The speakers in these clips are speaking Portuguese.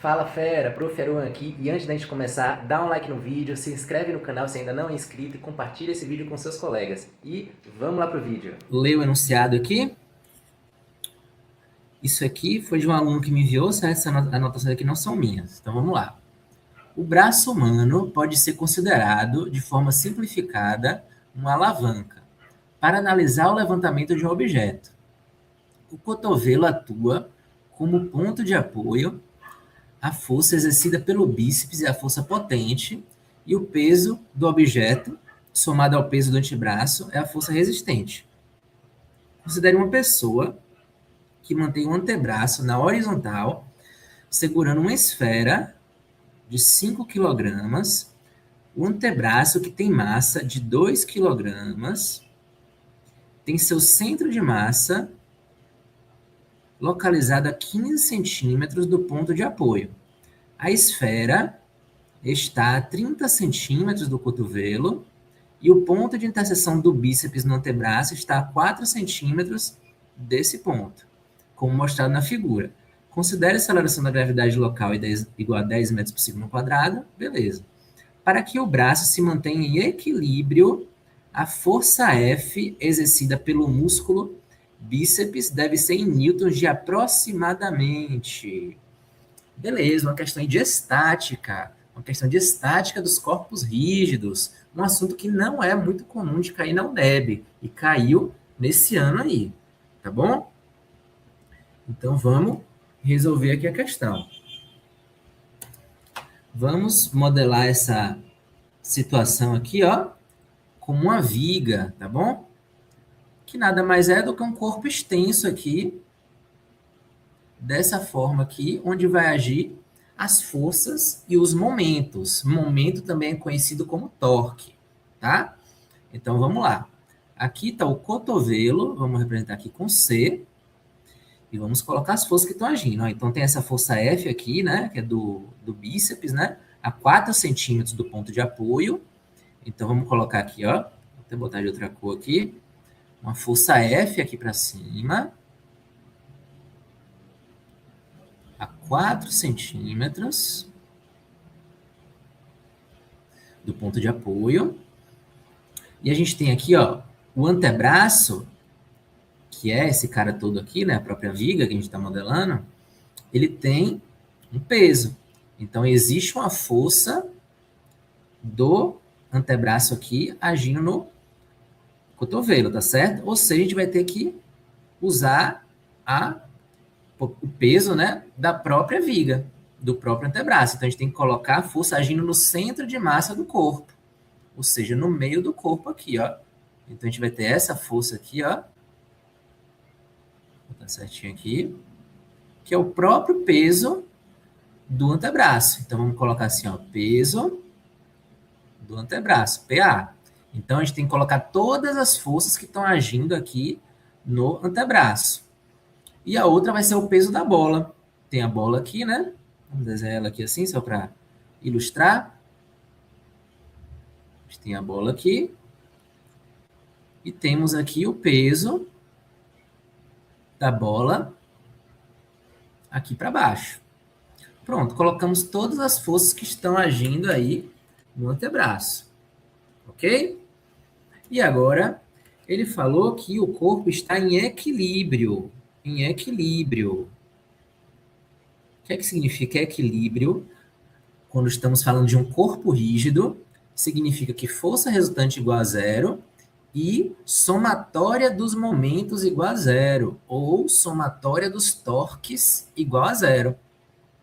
Fala fera, Prof. Aruan aqui, e antes da gente começar, dá um like no vídeo, se inscreve no canal se ainda não é inscrito e compartilha esse vídeo com seus colegas. E vamos lá pro vídeo. Leio o enunciado aqui. Isso aqui foi de um aluno que me enviou, essas anotações aqui não são minhas. Então vamos lá. O braço humano pode ser considerado, de forma simplificada, uma alavanca para analisar o levantamento de um objeto. O cotovelo atua como ponto de apoio, a força exercida pelo bíceps é a força potente, e o peso do objeto, somado ao peso do antebraço, é a força resistente. Considere uma pessoa que mantém o antebraço na horizontal, segurando uma esfera de 5 kg, o antebraço, que tem massa de 2 kg, tem seu centro de massa localizado a 15 centímetros do ponto de apoio. A esfera está a 30 centímetros do cotovelo e o ponto de interseção do bíceps no antebraço está a 4 centímetros desse ponto, como mostrado na figura. Considere a aceleração da gravidade local igual a 10 metros por segundo quadrado, beleza. Para que o braço se mantenha em equilíbrio, a força F exercida pelo músculo bíceps deve ser em newtons de aproximadamente. Beleza, uma questão de estática. Uma questão de estática dos corpos rígidos. Um assunto que não é muito comum de cair na UDEB. E caiu nesse ano aí. Tá bom? Então, vamos resolver aqui a questão. Vamos modelar essa situação aqui, ó, como uma viga, tá bom? Que nada mais é do que um corpo extenso aqui, dessa forma aqui, onde vai agir as forças e os momentos. Momento também é conhecido como torque, tá? Então, vamos lá. Aqui está o cotovelo, vamos representar aqui com C, e vamos colocar as forças que estão agindo. Ó. Então, tem essa força F aqui, né, que é do bíceps, né, a 4 centímetros do ponto de apoio. Então, vamos colocar aqui, ó, vou até botar de outra cor aqui, uma força F aqui para cima, a 4 centímetros do ponto de apoio. E a gente tem aqui, ó, o antebraço, que é esse cara todo aqui, né, a própria viga que a gente está modelando, ele tem um peso. Então, existe uma força do antebraço aqui agindo no cotovelo, tá certo? Ou seja, a gente vai ter que usar o peso, né, da própria viga, do próprio antebraço. Então, a gente tem que colocar a força agindo no centro de massa do corpo, ou seja, no meio do corpo aqui, ó. Então, a gente vai ter essa força aqui, ó, vou botar certinho aqui, que é o próprio peso do antebraço. Então, vamos colocar assim, ó, peso do antebraço, PA. Então, a gente tem que colocar todas as forças que estão agindo aqui no antebraço. E a outra vai ser o peso da bola. Tem a bola aqui, né? Vamos desenhar ela aqui assim, só para ilustrar. A gente tem a bola aqui. E temos aqui o peso da bola aqui para baixo. Pronto, colocamos todas as forças que estão agindo aí no antebraço. Ok? E agora, ele falou que o corpo está em equilíbrio. Em equilíbrio. O que é que significa equilíbrio? Quando estamos falando de um corpo rígido, significa que força resultante igual a zero e somatória dos momentos igual a zero, ou somatória dos torques igual a zero.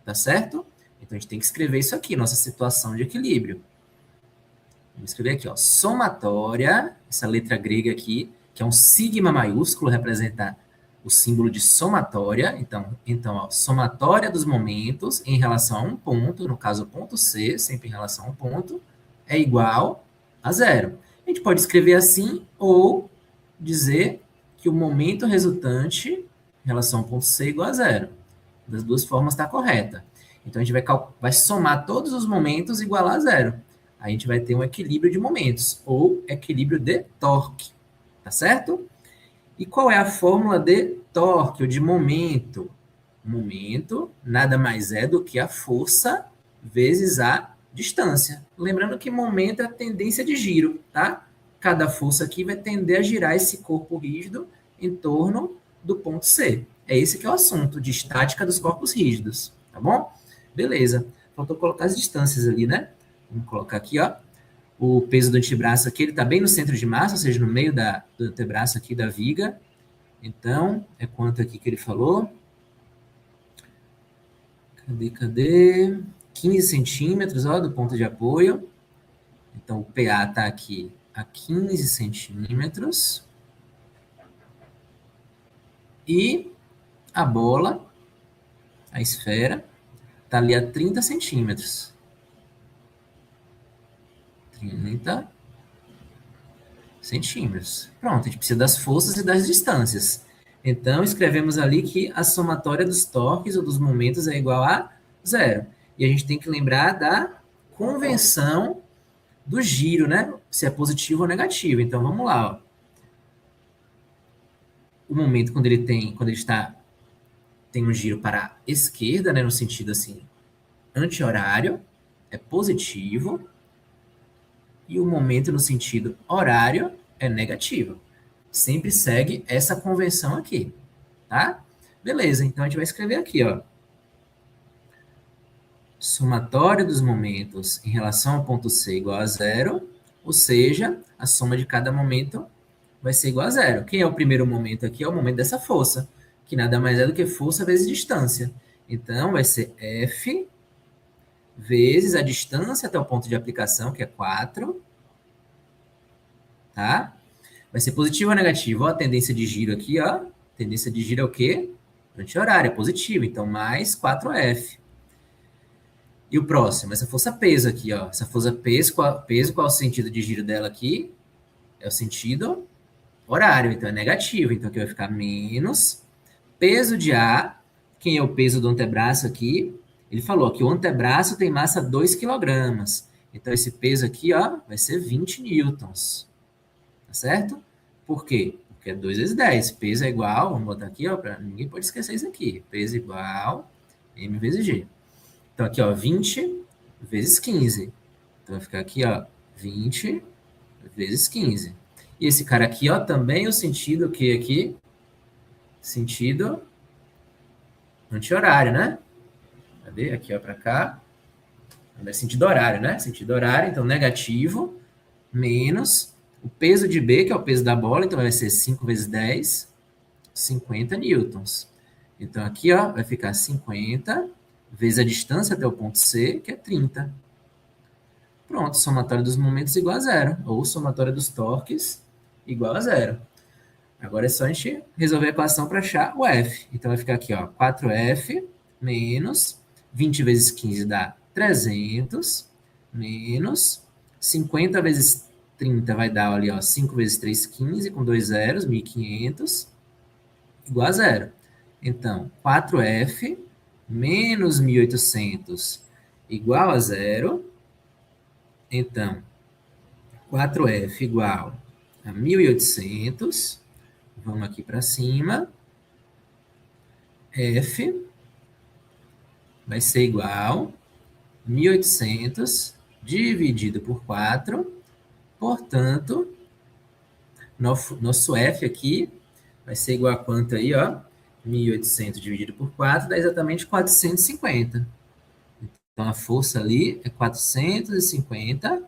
Tá certo? Então, a gente tem que escrever isso aqui, nossa situação de equilíbrio. Vamos escrever aqui, ó, somatória, essa letra grega aqui, que é um sigma maiúsculo, representa o símbolo de somatória. Então ó, somatória dos momentos em relação a um ponto, no caso o ponto C, sempre em relação a um ponto, é igual a zero. A gente pode escrever assim ou dizer que o momento resultante em relação ao ponto C é igual a zero. Das duas formas está correta. Então, a gente vai somar todos os momentos igual a zero. A gente vai ter um equilíbrio de momentos, ou equilíbrio de torque. Tá certo? E qual é a fórmula de torque, ou de momento? Momento nada mais é do que a força vezes a distância. Lembrando que momento é a tendência de giro, tá? Cada força aqui vai tender a girar esse corpo rígido em torno do ponto C. É esse que é o assunto de estática dos corpos rígidos, tá bom? Beleza. Faltou colocar as distâncias ali, né? Vamos colocar aqui, ó. O peso do antebraço aqui, ele está bem no centro de massa, ou seja, no meio do antebraço aqui da viga. Então, é quanto aqui que ele falou? Cadê? 15 centímetros, ó, do ponto de apoio. Então, o PA está aqui a 15 centímetros. E a bola, a esfera, está ali a 30 centímetros. 30 centímetros. Pronto, a gente precisa das forças e das distâncias. Então, escrevemos ali que a somatória dos torques ou dos momentos é igual a zero. E a gente tem que lembrar da convenção do giro, né? Se é positivo ou negativo. Então, vamos lá, ó. O momento quando ele tem um giro para a esquerda, né, no sentido assim, anti-horário, é positivo, e o momento no sentido horário é negativo. Sempre segue essa convenção aqui, tá? Beleza, então a gente vai escrever aqui, ó. Somatório dos momentos em relação ao ponto C igual a zero, ou seja, a soma de cada momento vai ser igual a zero. Quem é o primeiro momento aqui? É o momento dessa força, que nada mais é do que força vezes distância. Então, vai ser F vezes a distância até o ponto de aplicação, que é 4, tá? Vai ser positivo ou negativo? Ó, a tendência de giro aqui, ó. Tendência de giro é o quê? Anti-horário, é positivo. Então, mais 4F. E o próximo? Essa força peso aqui, ó. Essa força peso, qual é o sentido de giro dela aqui? É o sentido horário, então é negativo. Então, aqui vai ficar menos peso de A. Quem é o peso do antebraço aqui? Ele falou que o antebraço tem massa 2 kg. Então, esse peso aqui, ó, vai ser 20 newtons. Tá certo? Por quê? Porque é 2 vezes 10. Peso é igual, vamos botar aqui, ó, para ninguém pode esquecer isso aqui. Peso igual M vezes G. Então, aqui, ó, 20 vezes 15. Então, vai ficar aqui, ó, 20 vezes 15. E esse cara aqui, ó, também o sentido que aqui? Sentido anti-horário, né? Cadê? Aqui, ó, para cá. É sentido horário, né? Sentido horário, então negativo, menos o peso de B, que é o peso da bola, então vai ser 5 vezes 10, 50 newtons. Então aqui, ó, vai ficar 50 vezes a distância até o ponto C, que é 30. Pronto, somatório dos momentos igual a zero, ou somatório dos torques igual a zero. Agora é só a gente resolver a equação para achar o F. Então vai ficar aqui, ó, 4F menos 20 vezes 15 dá 300, menos 50 vezes 30 vai dar ali, ó, 5 vezes 3, 15, com dois zeros, 1.500, igual a zero. Então, 4F menos 1.800 igual a zero. Então, 4F igual a 1.800. Vamos aqui para cima. F vai ser igual a 1.800 dividido por 4. Portanto, nosso F aqui vai ser igual a quanto aí, ó? 1.800 dividido por 4 dá exatamente 450. Então, a força ali é 450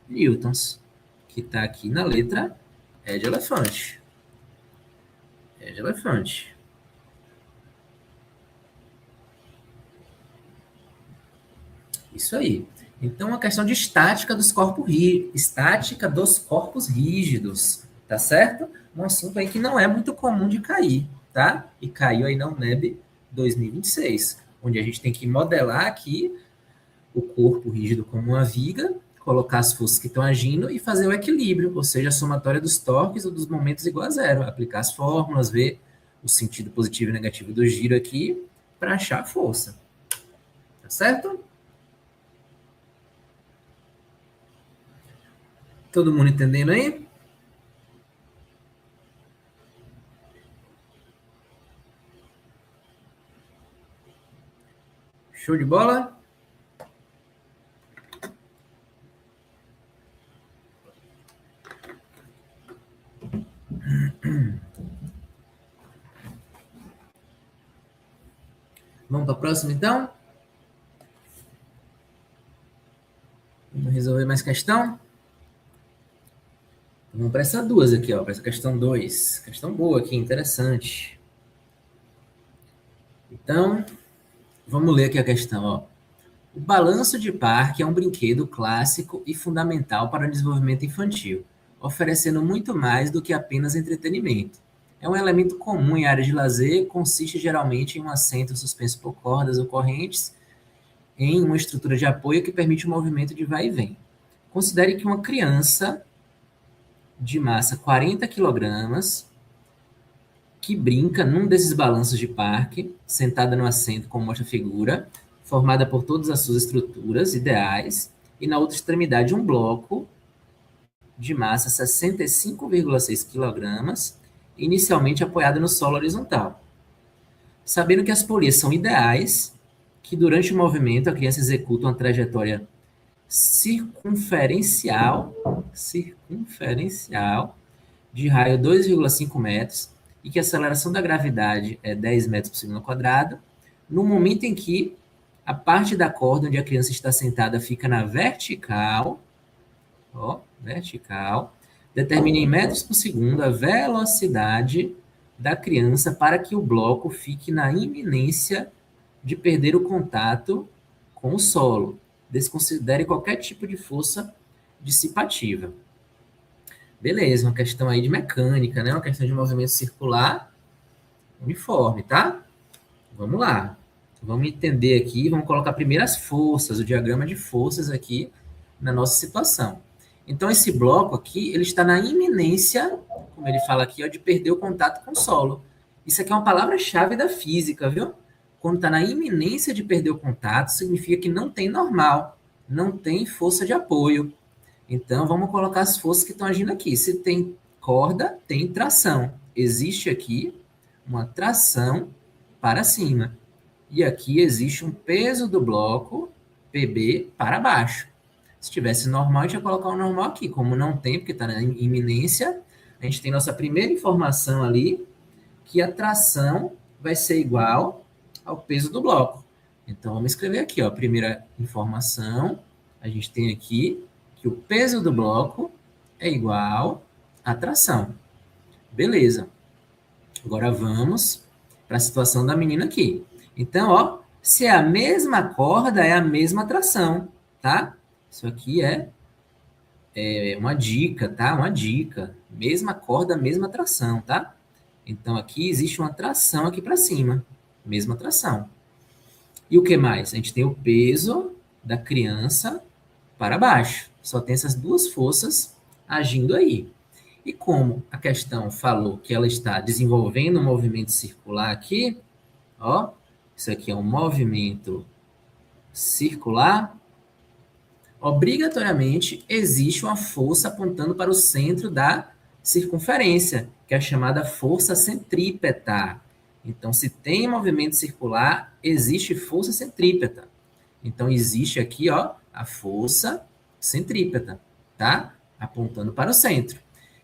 newtons, que está aqui na letra E de elefante. E de elefante. Isso aí. Então, a questão de estática dos corpos rígidos, tá certo? Um assunto aí que não é muito comum de cair, tá? E caiu aí na UNEB 2026, onde a gente tem que modelar aqui o corpo rígido como uma viga, colocar as forças que estão agindo e fazer o equilíbrio, ou seja, a somatória dos torques ou dos momentos igual a zero. Aplicar as fórmulas, ver o sentido positivo e negativo do giro aqui para achar a força. Tá certo? Todo mundo entendendo aí? Show de bola? Vamos para a próxima, então? Vamos resolver mais questão? Vamos para essa 2 aqui, ó, para essa questão 2. Questão boa aqui, interessante. Então, vamos ler aqui a questão, ó. O balanço de parque é um brinquedo clássico e fundamental para o desenvolvimento infantil, oferecendo muito mais do que apenas entretenimento. É um elemento comum em áreas de lazer, consiste geralmente em um assento suspenso por cordas ou correntes, em uma estrutura de apoio que permite o movimento de vai e vem. Considere que uma criança de massa 40 kg que brinca num desses balanços de parque, sentada no assento como mostra a figura, formada por todas as suas estruturas ideais, e na outra extremidade um bloco de massa 65,6 kg, inicialmente apoiado no solo horizontal. Sabendo que as polias são ideais, que durante o movimento a criança executa uma trajetória circunferencial de raio 2,5 metros e que a aceleração da gravidade é 10 metros por segundo ao quadrado, no momento em que a parte da corda onde a criança está sentada fica na vertical, determine em metros por segundo a velocidade da criança para que o bloco fique na iminência de perder o contato com o solo. Desconsidere qualquer tipo de força dissipativa. Beleza, uma questão aí de mecânica, né? Uma questão de movimento circular uniforme, tá? Vamos lá. Vamos entender aqui, vamos colocar primeiro as forças, o diagrama de forças aqui na nossa situação. Então, esse bloco aqui, ele está na iminência, como ele fala aqui, ó, de perder o contato com o solo. Isso aqui é uma palavra-chave da física, viu? Quando está na iminência de perder o contato, significa que não tem normal, não tem força de apoio. Então, vamos colocar as forças que estão agindo aqui. Se tem corda, tem tração. Existe aqui uma tração para cima. E aqui existe um peso do bloco, PB, para baixo. Se tivesse normal, a gente ia colocar o normal aqui. Como não tem, porque está na iminência, a gente tem nossa primeira informação ali, que a tração vai ser igual ao peso do bloco. Então, vamos escrever aqui, ó. Primeira informação, a gente tem aqui que o peso do bloco é igual à tração. Beleza. Agora vamos para a situação da menina aqui. Então, ó, se é a mesma corda, é a mesma tração, tá? Isso aqui é uma dica, tá? Uma dica. Mesma corda, mesma tração, tá? Então, aqui existe uma tração aqui para cima. Mesma tração. E o que mais? A gente tem o peso da criança para baixo. Só tem essas duas forças agindo aí. E como a questão falou que ela está desenvolvendo um movimento circular aqui, ó, isso aqui é um movimento circular, obrigatoriamente existe uma força apontando para o centro da circunferência, que é a chamada força centrípeta. Então, se tem movimento circular, existe força centrípeta. Então, existe aqui, ó, a força centrípeta, tá? Apontando para o centro.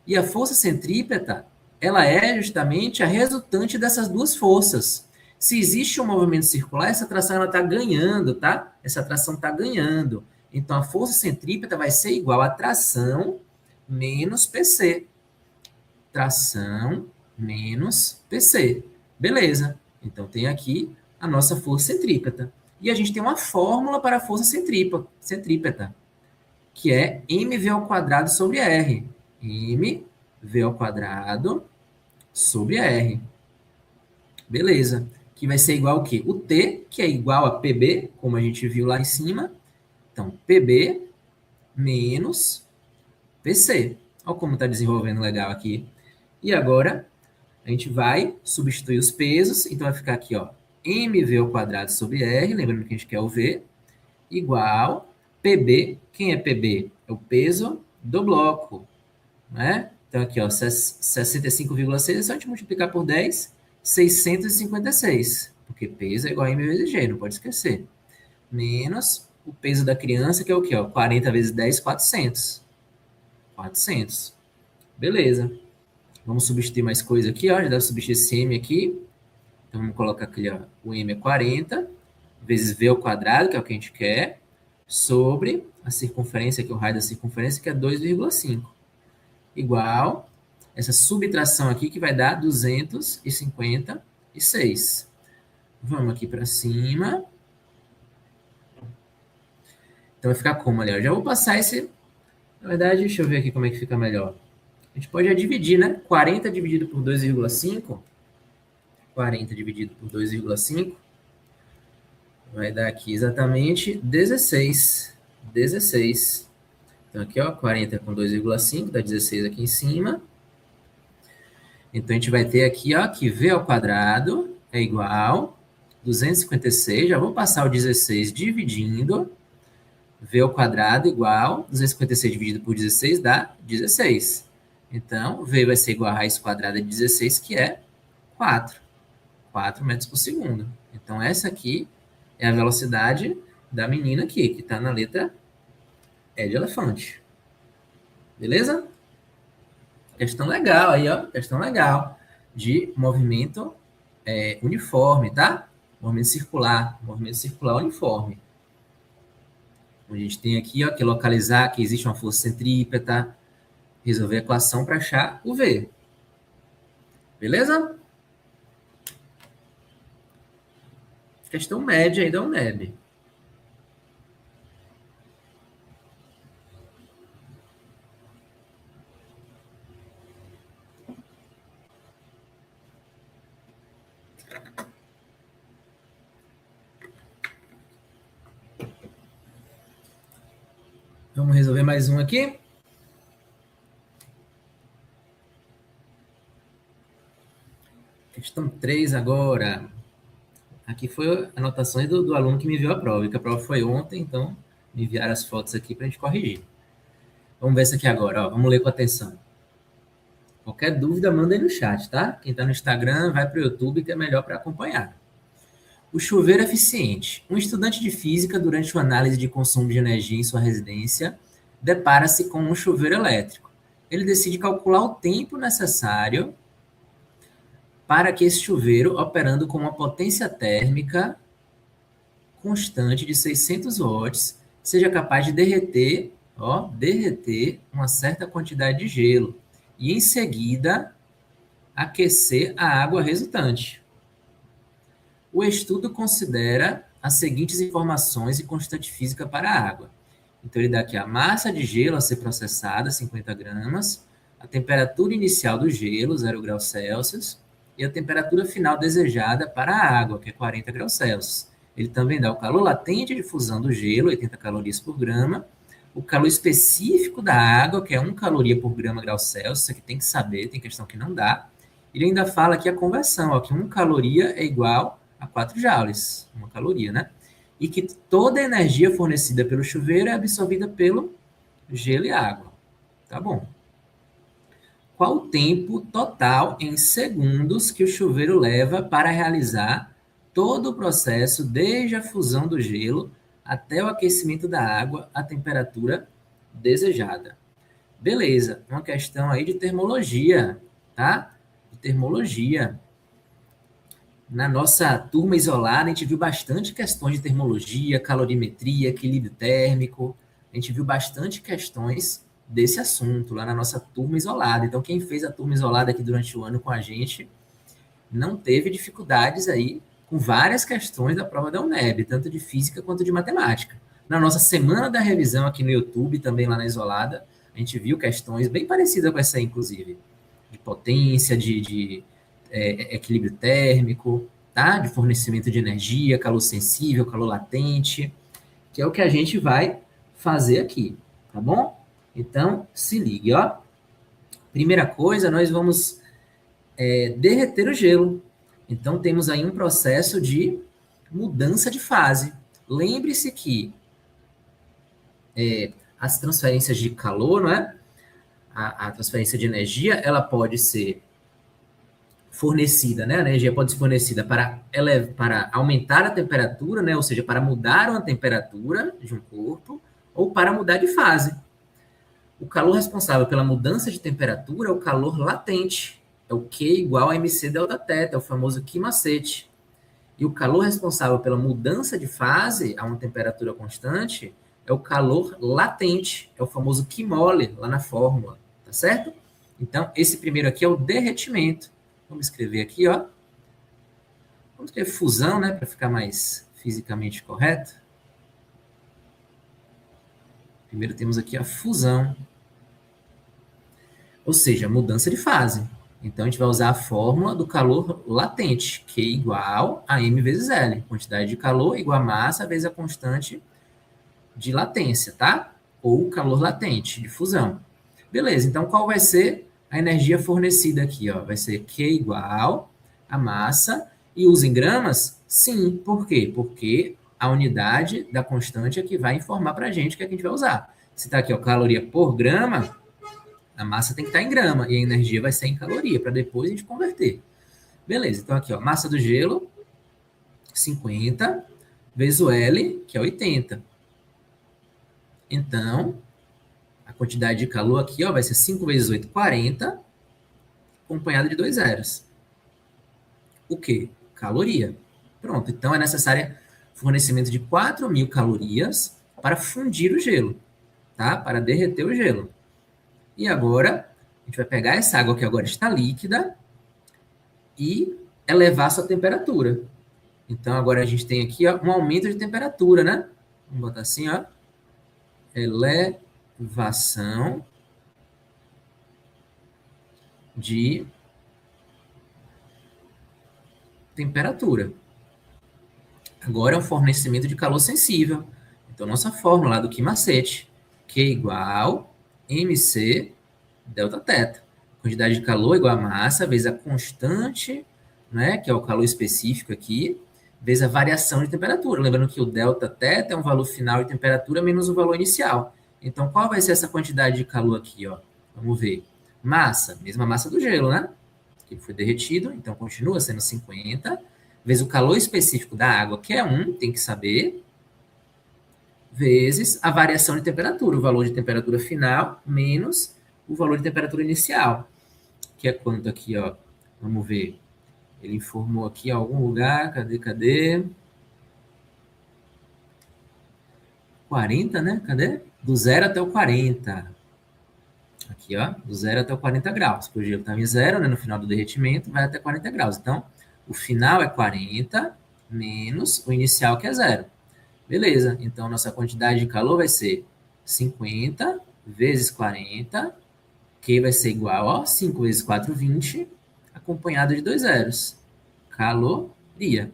E a força centrípeta, ela é justamente a resultante dessas duas forças. Se existe um movimento circular, essa tração ela está ganhando, tá? Essa tração está ganhando. Então, a força centrípeta vai ser igual a tração menos PC. Tração menos PC. Beleza. Então, tem aqui a nossa força centrípeta. E a gente tem uma fórmula para a força centrípeta, que é mv ao quadrado sobre r. mv ao quadrado sobre r. Beleza. Que vai ser igual ao quê? O T, que é igual a PB, como a gente viu lá em cima. Então, PB menos PC. Olha como está desenvolvendo legal aqui. E agora, a gente vai substituir os pesos. Então, vai ficar aqui, ó, mv ao quadrado sobre r, lembrando que a gente quer o v, igual PB. Quem é PB? É o peso do bloco, né? Então, aqui, ó, 65,6 é só a gente multiplicar por 10, 656. Porque peso é igual a m vezes g, não pode esquecer. menos o peso da criança, que é o quê? Ó? 40 vezes 10, 400. 400. Beleza. Vamos substituir mais coisa aqui, ó. Já dá substituir esse M aqui. Então, vamos colocar aqui, ó. O M é 40 vezes V ao quadrado, que é o que a gente quer, sobre a circunferência, que é o raio da circunferência, que é 2,5. Igual essa subtração aqui, que vai dar 256. Vamos aqui para cima. Então, vai ficar como ali? Ó? Já vou passar esse... Na verdade, deixa eu ver aqui como é que fica melhor. A gente pode já dividir, né? 40 dividido por 2,5. 40 dividido por 2,5 vai dar aqui exatamente 16. 16. Então, aqui, ó, 40 com 2,5, dá 16 aqui em cima. Então, a gente vai ter aqui, ó, que V ao quadrado é igual 256. Já vou passar o 16 dividindo. V ao quadrado igual 256 dividido por 16 dá 16. Então, V vai ser igual a raiz quadrada de 16, que é 4. 4 metros por segundo. Então, essa aqui é a velocidade da menina aqui, que está na letra E de elefante. Beleza? Questão legal aí, ó. Questão legal de movimento uniforme, tá? Movimento circular uniforme. A gente tem aqui, ó, que localizar que existe uma força centrípeta, resolver a equação para achar o V. Beleza? Questão média aí da UNEB. Vamos resolver mais um aqui. Questão 3 agora. Aqui foi anotações do aluno que me enviou a prova, e que a prova foi ontem, então me enviaram as fotos aqui para a gente corrigir. Vamos ver isso aqui agora, ó. Vamos ler com atenção. Qualquer dúvida, manda aí no chat, tá? Quem está no Instagram, vai para o YouTube, que é melhor para acompanhar. O chuveiro eficiente. Um estudante de física, durante uma análise de consumo de energia em sua residência, depara-se com um chuveiro elétrico. Ele decide calcular o tempo necessário para que esse chuveiro, operando com uma potência térmica constante de 600 watts, seja capaz de derreter uma certa quantidade de gelo e, em seguida, aquecer a água resultante. O estudo considera as seguintes informações e constante física para a água. Então, ele dá aqui a massa de gelo a ser processada, 50 gramas, a temperatura inicial do gelo, 0 graus Celsius, e a temperatura final desejada para a água, que é 40 graus Celsius. Ele também dá o calor latente de fusão do gelo, 80 calorias por grama, o calor específico da água, que é 1 caloria por grama grau Celsius, isso aqui tem que saber, tem questão que não dá. Ele ainda fala aqui a conversão, ó, que 1 caloria é igual a 4 joules, 1 caloria, né? E que toda a energia fornecida pelo chuveiro é absorvida pelo gelo e água. Tá bom. Qual o tempo total em segundos que o chuveiro leva para realizar todo o processo, desde a fusão do gelo até o aquecimento da água à temperatura desejada? Beleza, uma questão aí de termologia, tá? De termologia. Na nossa turma isolada, a gente viu bastante questões de termologia, calorimetria, equilíbrio térmico. A gente viu bastante questões desse assunto lá na nossa turma isolada. Então, quem fez a turma isolada aqui durante o ano com a gente não teve dificuldades aí com várias questões da prova da UNEB, tanto de física quanto de matemática. Na nossa semana da revisão aqui no YouTube, também lá na isolada, a gente viu questões bem parecidas com essa aí, inclusive, de potência, de equilíbrio térmico, tá? De fornecimento de energia, calor sensível, calor latente, que é o que a gente vai fazer aqui, tá bom? Então, se ligue, ó. Primeira coisa, nós vamos derreter o gelo. Então, temos aí um processo de mudança de fase. Lembre-se que as transferências de calor, não é? A transferência de energia, ela pode ser fornecida, né? A energia pode ser fornecida para aumentar a temperatura, né? Ou seja, para mudar uma temperatura de um corpo, ou para mudar de fase. O calor responsável pela mudança de temperatura é o calor latente. É o Q igual a mc delta θ, é o famoso Q macete. E o calor responsável pela mudança de fase a uma temperatura constante é o calor latente, é o famoso Q mole, lá na fórmula, tá certo? Então, esse primeiro aqui é o derretimento. Vamos escrever aqui, ó. Vamos escrever fusão, né, para ficar mais fisicamente correto. Primeiro temos aqui a fusão, ou seja, mudança de fase. Então, a gente vai usar a fórmula do calor latente, Q igual a M vezes L. Quantidade de calor igual a massa vezes a constante de latência, tá? Ou calor latente, de fusão. Beleza, então qual vai ser a energia fornecida aqui? Ó? Vai ser Q igual a massa, e usa em gramas? Sim, por quê? Porque a unidade da constante é que vai informar para a gente o que a gente vai usar. Se está aqui, ó, caloria por grama, a massa tem que estar em grama, e a energia vai ser em caloria, para depois a gente converter. Beleza, então aqui, ó, massa do gelo, 50, vezes o L, que é 80. Então, a quantidade de calor aqui, ó, vai ser 5 vezes 8, 40, acompanhada de 2 zeros. O quê? Caloria. Pronto, então é necessário fornecimento de 4.000 calorias para fundir o gelo, tá? Para derreter o gelo. E agora, a gente vai pegar essa água que agora está líquida e elevar sua temperatura. Então, agora a gente tem aqui, ó, um aumento de temperatura, né? Vamos botar assim, ó. Elevação de temperatura. Agora é um fornecimento de calor sensível. Então, nossa fórmula lá do Q macete, Q igual mc delta θ. Quantidade de calor igual a massa vezes a constante, né, que é o calor específico aqui, vezes a variação de temperatura. Lembrando que o delta θ é um valor final de temperatura menos o valor inicial. Então, qual vai ser essa quantidade de calor aqui? Ó? Vamos ver. Massa, mesma massa do gelo, né? Que foi derretido, então continua sendo 50, vezes o calor específico da água, que é 1, tem que saber, vezes a variação de temperatura, o valor de temperatura final, menos o valor de temperatura inicial, que é quanto aqui, ó? Vamos ver. Ele informou aqui em algum lugar, cadê? 40, né? Cadê? Do 0 até o 40. Aqui, ó, do 0 até o 40 graus. Porque o gelo estava em 0, né? No final do derretimento, vai até 40 graus. Então, o final é 40 menos o inicial, que é 0. Beleza. Então, nossa quantidade de calor vai ser 50 vezes 40, que vai ser igual, ó, 5 vezes 4, 20, acompanhado de 2 zeros. Caloria.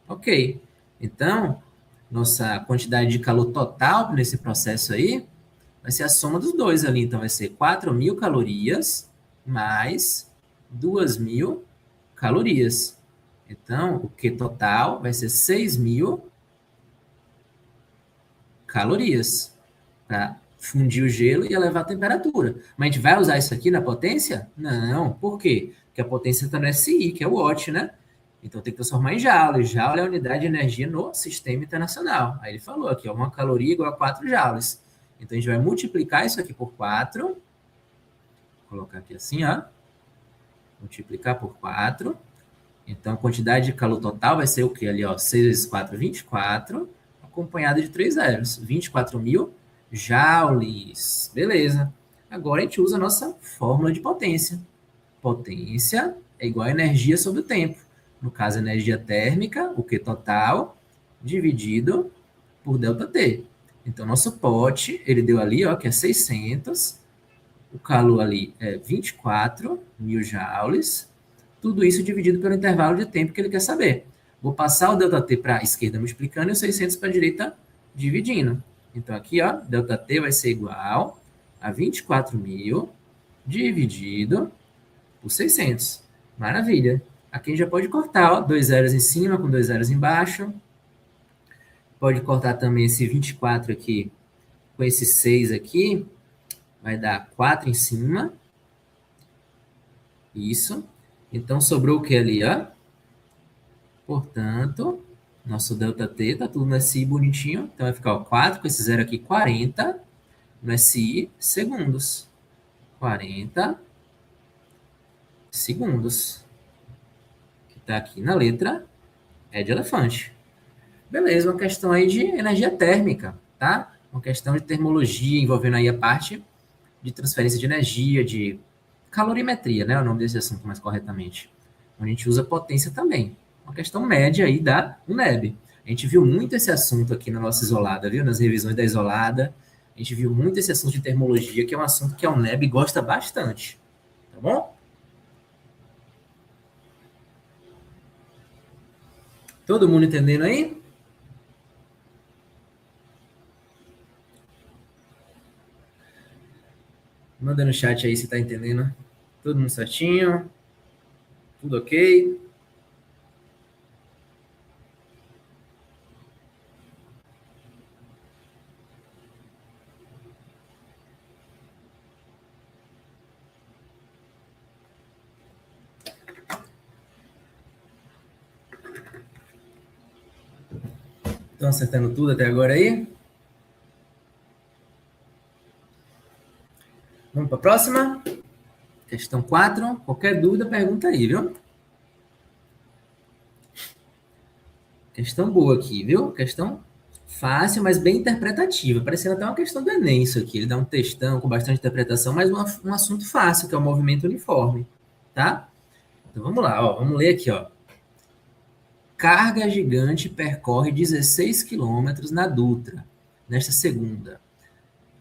Ok. Então, nossa quantidade de calor total nesse processo aí vai ser a soma dos dois ali. Então, vai ser 4.000 calorias mais 2.000 calorias. Então, o Q total vai ser 6.000 calorias para fundir o gelo e elevar a temperatura. Mas a gente vai usar isso aqui na potência? Não. Por quê? Porque a potência está no SI, que é o watt, né? Então tem que transformar em joules. Joule é a unidade de energia no sistema internacional. Aí ele falou aqui, ó, uma caloria igual a 4 joules. Então a gente vai multiplicar isso aqui por 4. Vou colocar aqui assim, ó. Multiplicar por 4. Então a quantidade de calor total vai ser o quê? Ali, ó, 6 vezes 4, 24, acompanhado de 3 zeros. 24.000 joules. Beleza. Agora a gente usa a nossa fórmula de potência. Potência é igual a energia sobre o tempo. No caso, energia térmica, o Q total, dividido por ΔT. Então, nosso pote, ele deu ali, ó, que é 600. O calor ali é 24.000 joules. Tudo isso dividido pelo intervalo de tempo que ele quer saber. Vou passar o ΔT para a esquerda multiplicando e o 600 para a direita dividindo. Então, aqui, ó, ΔT vai ser igual a 24.000 dividido por 600. Maravilha. Aqui a gente já pode cortar, ó, 2 zeros em cima com 2 zeros embaixo. Pode cortar também esse 24 aqui com esse 6 aqui. Vai dar 4 em cima. Isso. Então, sobrou o que ali, ó? Portanto, nosso ΔT tá tudo no SI bonitinho. Então, vai ficar ó, 4 com esse zero aqui, 40 no SI segundos. 40 segundos. Que tá aqui na letra E de elefante. Beleza, uma questão aí de energia térmica, tá? Uma questão de termologia envolvendo aí a parte de transferência de energia, de calorimetria, né? É o nome desse assunto mais corretamente. A gente usa potência também. Uma questão média aí da UNEB. A gente viu muito esse assunto aqui na nossa isolada, viu? Nas revisões da isolada. A gente viu muito esse assunto de termologia, que é um assunto que a UNEB gosta bastante. Tá bom? Todo mundo entendendo aí? Manda no chat aí se tá entendendo. Todo mundo certinho? Tudo ok? Estão acertando tudo até agora aí? Vamos para a próxima? Questão 4. Qualquer dúvida, pergunta aí, viu? Questão boa aqui, viu? Questão fácil, mas bem interpretativa. Parecendo até uma questão do Enem isso aqui. Ele dá um textão com bastante interpretação, mas um assunto fácil, que é o movimento uniforme, tá? Então vamos lá, ó. Vamos ler aqui, ó. Carga gigante percorre 16 quilômetros na Dutra, nesta segunda.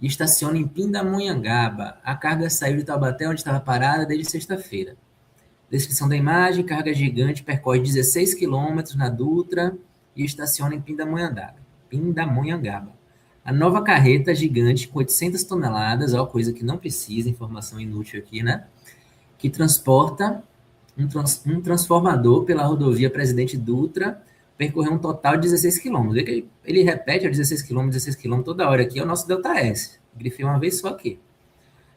E estaciona em Pindamonhangaba. A carga saiu de Taubaté, onde estava parada, desde sexta-feira. Descrição da imagem: carga gigante percorre 16 quilômetros na Dutra e estaciona em Pindamonhangaba. A nova carreta gigante com 800 toneladas, ó, coisa que não precisa, informação inútil aqui, né? Que transporta um transformador pela rodovia Presidente Dutra, percorreu um total de 16 quilômetros. Ele repete 16 quilômetros, 16 quilômetros toda hora aqui, é o nosso ΔS. Grifei uma vez só aqui.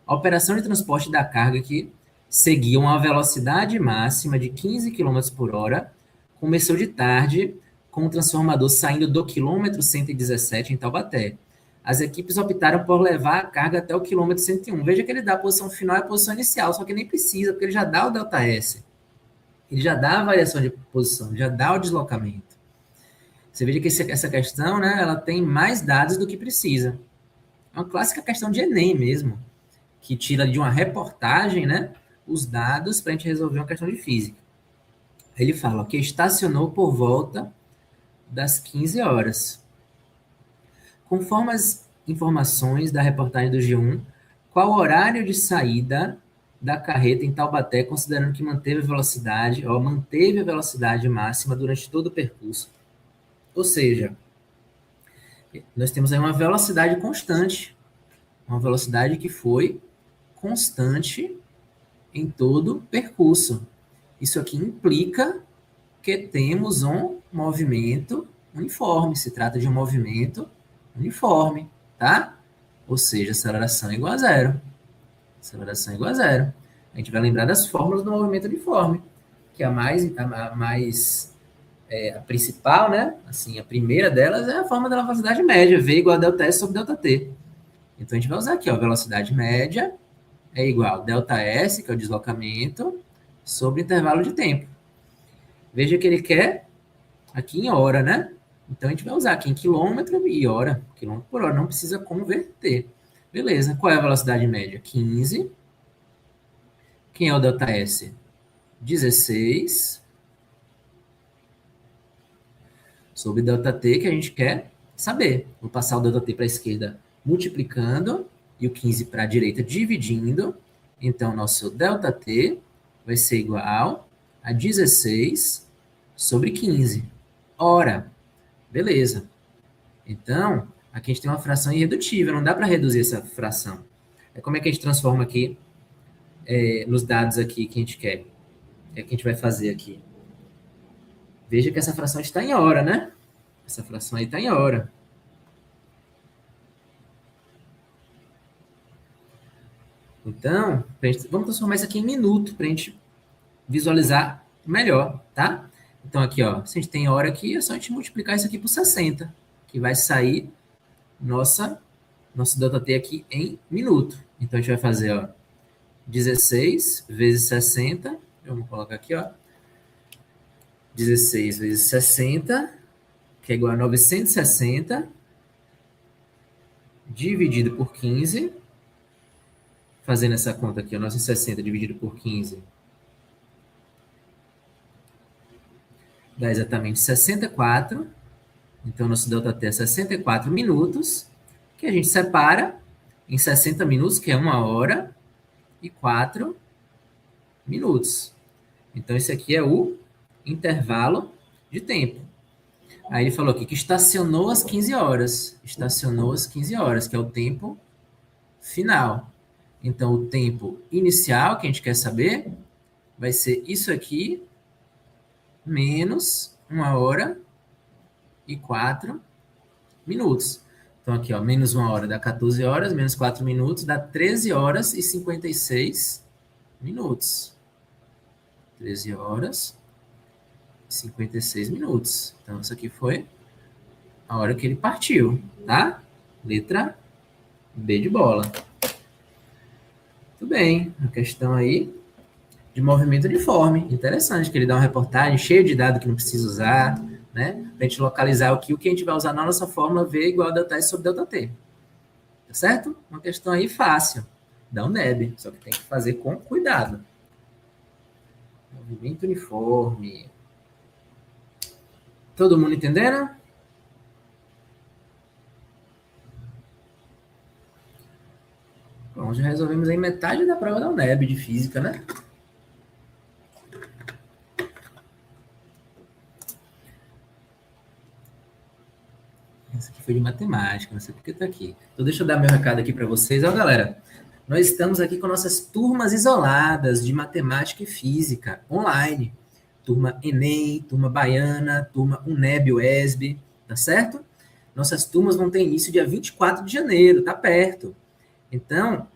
A operação de transporte da carga que seguia uma velocidade máxima de 15 km por hora começou de tarde, com o transformador saindo do quilômetro 117 em Taubaté. As equipes optaram por levar a carga até o quilômetro 101. Veja que ele dá a posição final e a posição inicial, só que nem precisa, porque ele já dá o ΔS. Ele já dá a variação de posição, já dá o deslocamento. Você veja que essa questão, né, ela tem mais dados do que precisa. É uma clássica questão de Enem mesmo, que tira de uma reportagem, né, os dados para a gente resolver uma questão de física. Ele fala que estacionou por volta das 15 horas. Conforme as informações da reportagem do G1, qual o horário de saída da carreta em Taubaté, considerando que manteve a velocidade máxima durante todo o percurso? Ou seja, nós temos aí uma velocidade constante, uma velocidade que foi constante em todo o percurso. Isso aqui implica que temos um movimento uniforme, se trata de um movimento uniforme, tá? Ou seja, aceleração é igual a zero. Aceleração é igual a zero. A gente vai lembrar das fórmulas do movimento uniforme, que a principal, né? Assim, a primeira delas é a fórmula da velocidade média, V igual a ΔS sobre ΔT. Então a gente vai usar aqui, ó, velocidade média é igual a ΔS, que é o deslocamento, sobre intervalo de tempo. Veja que ele quer aqui em hora, né? Então a gente vai usar aqui em quilômetro e hora, quilômetro por hora, não precisa converter. Beleza, qual é a velocidade média? 15. Quem é o ΔS? 16. Sobre ΔT que a gente quer saber. Vou passar o ΔT para a esquerda multiplicando e o 15 para a direita dividindo. Então, nosso ΔT vai ser igual a 16 sobre 15. Ora, beleza. Então, aqui a gente tem uma fração irredutível, não dá para reduzir essa fração. Como é que a gente transforma aqui nos dados aqui que a gente quer? O que é que a gente vai fazer aqui? Veja que essa fração está em hora, né? Essa fração aí está em hora. Então, vamos transformar isso aqui em minuto para a gente visualizar melhor, tá? Então, aqui, ó, se a gente tem hora aqui, é só a gente multiplicar isso aqui por 60, que vai sair nosso ΔT aqui em minuto. Então, a gente vai fazer, ó, 16 vezes 60, vamos colocar aqui, ó, 16 vezes 60, que é igual a 960, dividido por 15, fazendo essa conta aqui, ó, 960 dividido por 15, dá exatamente 64. Então, nosso ΔT é 64 minutos, que a gente separa em 60 minutos, que é 1 hora e 4 minutos. Então, esse aqui é o intervalo de tempo. Aí ele falou aqui que estacionou às 15 horas. Estacionou às 15 horas, que é o tempo final. Então, o tempo inicial, que a gente quer saber, vai ser isso aqui, menos 1 hora e 4 minutos. Então, aqui, ó, menos 1 hora dá 14 horas, menos 4 minutos dá 13 horas e 56 minutos. 13 horas e 56 minutos. Então, isso aqui foi a hora que ele partiu, tá? Letra B de bola. Tudo bem. A questão aí de movimento uniforme. Interessante, que ele dá uma reportagem cheia de dados que não precisa usar, né? Para a gente localizar o que a gente vai usar na nossa fórmula V igual a ΔS sobre ΔT. Tá certo? Uma questão aí fácil. Da UNEB. Só que tem que fazer com cuidado. Movimento uniforme. Todo mundo entendendo? Bom, já resolvemos aí metade da prova da UNEB de física, né? Essa aqui foi de matemática, não sei por que tá aqui. Então, deixa eu dar meu recado aqui para vocês. Ó, galera, nós estamos aqui com nossas turmas isoladas de matemática e física online. Turma Enem, turma Baiana, turma UNEB, UESB, tá certo? Nossas turmas vão ter início dia 24 de janeiro, tá perto. Então,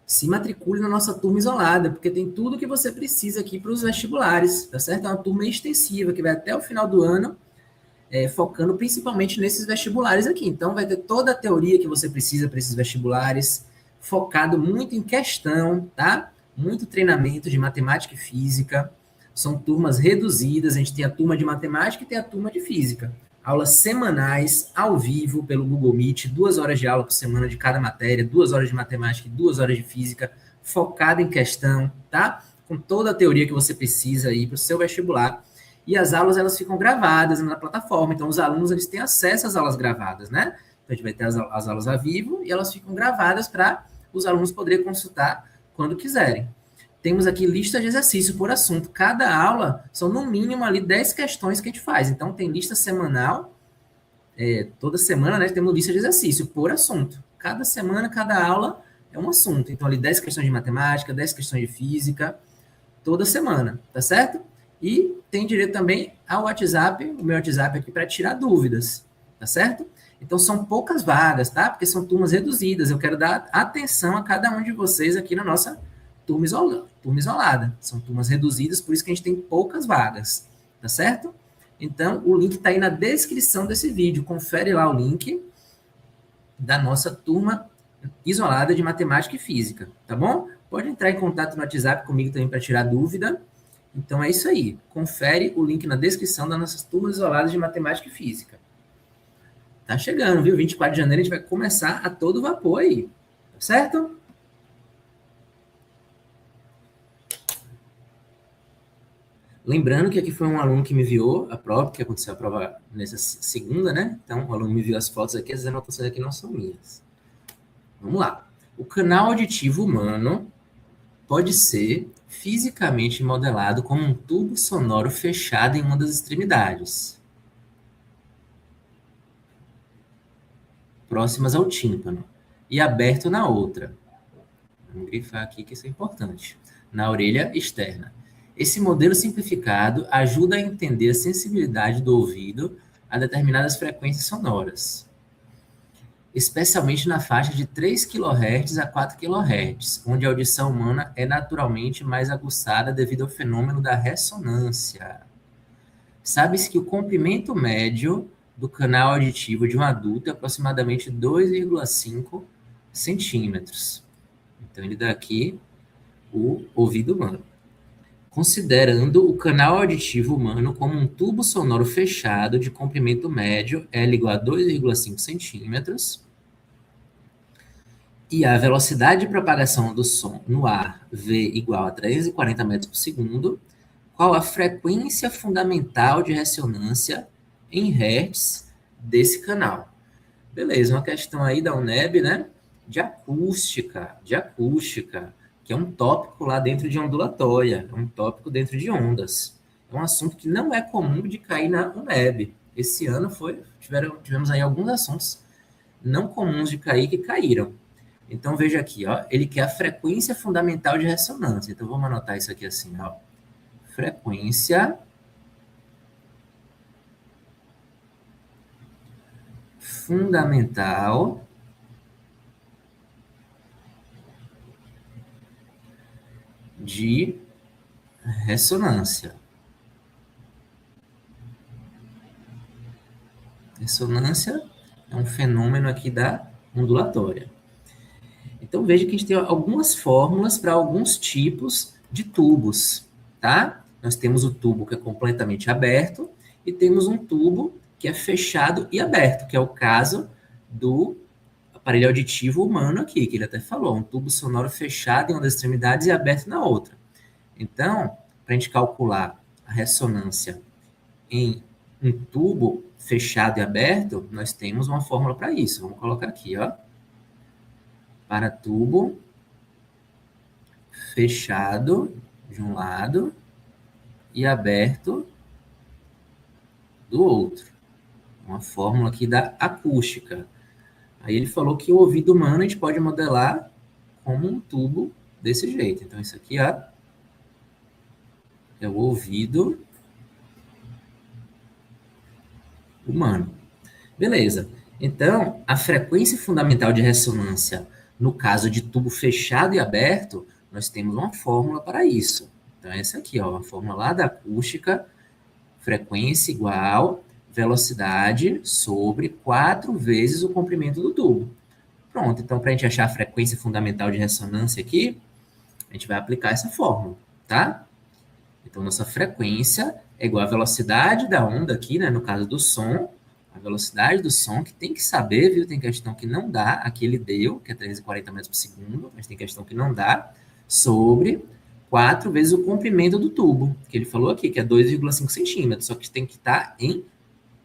se matricule na nossa turma isolada, porque tem tudo que você precisa aqui para os vestibulares, tá certo? É uma turma extensiva que vai até o final do ano, focando principalmente nesses vestibulares aqui. Então, vai ter toda a teoria que você precisa para esses vestibulares, focado muito em questão, tá? Muito treinamento de matemática e física. São turmas reduzidas, a gente tem a turma de matemática e tem a turma de física. Aulas semanais, ao vivo, pelo Google Meet, 2 horas de aula por semana de cada matéria, 2 horas de matemática e 2 horas de física, focada em questão, tá? Com toda a teoria que você precisa aí para o seu vestibular. E as aulas, elas ficam gravadas na plataforma, então os alunos, eles têm acesso às aulas gravadas, né? Então a gente vai ter as aulas ao vivo e elas ficam gravadas para os alunos poderem consultar quando quiserem. Temos aqui lista de exercício por assunto. Cada aula são no mínimo ali 10 questões que a gente faz. Então tem lista semanal, toda semana, né, temos lista de exercício por assunto. Cada semana, cada aula é um assunto. Então ali 10 questões de matemática, 10 questões de física, toda semana, tá certo? E tem direito também ao WhatsApp, o meu WhatsApp aqui para tirar dúvidas, tá certo? Então são poucas vagas, tá? Porque são turmas reduzidas. Eu quero dar atenção a cada um de vocês aqui na nossa turma isolada. São turmas reduzidas, por isso que a gente tem poucas vagas, tá certo? Então, o link está aí na descrição desse vídeo. Confere lá o link da nossa turma isolada de matemática e física, tá bom? Pode entrar em contato no WhatsApp comigo também para tirar dúvida. Então, é isso aí. Confere o link na descrição das nossas turmas isoladas de matemática e física. Tá chegando, viu? 24 de janeiro a gente vai começar a todo vapor aí, tá certo? Lembrando que aqui foi um aluno que me enviou a prova, que aconteceu a prova nessa segunda, né? Então, o aluno me enviou as fotos aqui, as anotações aqui não são minhas. Vamos lá. O canal auditivo humano pode ser fisicamente modelado como um tubo sonoro fechado em uma das extremidades, próximas ao tímpano, e aberto na outra. Vamos grifar aqui que isso é importante. Na orelha externa. Esse modelo simplificado ajuda a entender a sensibilidade do ouvido a determinadas frequências sonoras. especialmente na faixa de 3 kHz a 4 kHz, onde a audição humana é naturalmente mais aguçada devido ao fenômeno da ressonância. Sabe-se que o comprimento médio do canal auditivo de um adulto é aproximadamente 2,5 centímetros. Então, ele dá aqui o ouvido humano. Considerando o canal auditivo humano como um tubo sonoro fechado de comprimento médio, L igual a 2,5 centímetros, e a velocidade de propagação do som no ar, V igual a 340 metros por segundo, qual a frequência fundamental de ressonância em Hertz desse canal? Beleza, uma questão aí da UNEB, né? De acústica, que é um tópico lá dentro de ondulatória, é um tópico dentro de ondas. É um assunto que não é comum de cair na UNEB. Esse ano tivemos aí alguns assuntos não comuns de cair que caíram. Então, veja aqui, ó, ele quer a frequência fundamental de ressonância. Então, vamos anotar isso aqui assim, ó. Frequência fundamental de ressonância. Ressonância é um fenômeno aqui da ondulatória. Então, veja que a gente tem algumas fórmulas para alguns tipos de tubos, tá? Nós temos o tubo que é completamente aberto e temos um tubo que é fechado e aberto, que é o caso do aparelho auditivo humano aqui, que ele até falou, um tubo sonoro fechado em uma das extremidades e aberto na outra. Então, para a gente calcular a ressonância em um tubo fechado e aberto, nós temos uma fórmula para isso. Vamos colocar aqui, ó. Para tubo fechado de um lado e aberto do outro. Uma fórmula aqui da acústica. Aí ele falou que o ouvido humano a gente pode modelar como um tubo desse jeito. Então, isso aqui, ó, é o ouvido humano. Beleza. Então, a frequência fundamental de ressonância, no caso de tubo fechado e aberto, nós temos uma fórmula para isso. Então, essa aqui, ó, a fórmula lá da acústica, frequência igual velocidade sobre 4 vezes o comprimento do tubo. Pronto, então, para a gente achar a frequência fundamental de ressonância aqui, a gente vai aplicar essa fórmula, tá? Então, nossa frequência é igual à velocidade da onda aqui, né, no caso do som, a velocidade do som, que tem que saber, viu? Tem questão que não dá, aqui ele deu, que é 340 metros por segundo, mas tem questão que não dá, sobre 4 vezes o comprimento do tubo, que ele falou aqui, que é 2,5 centímetros, só que tem que estar em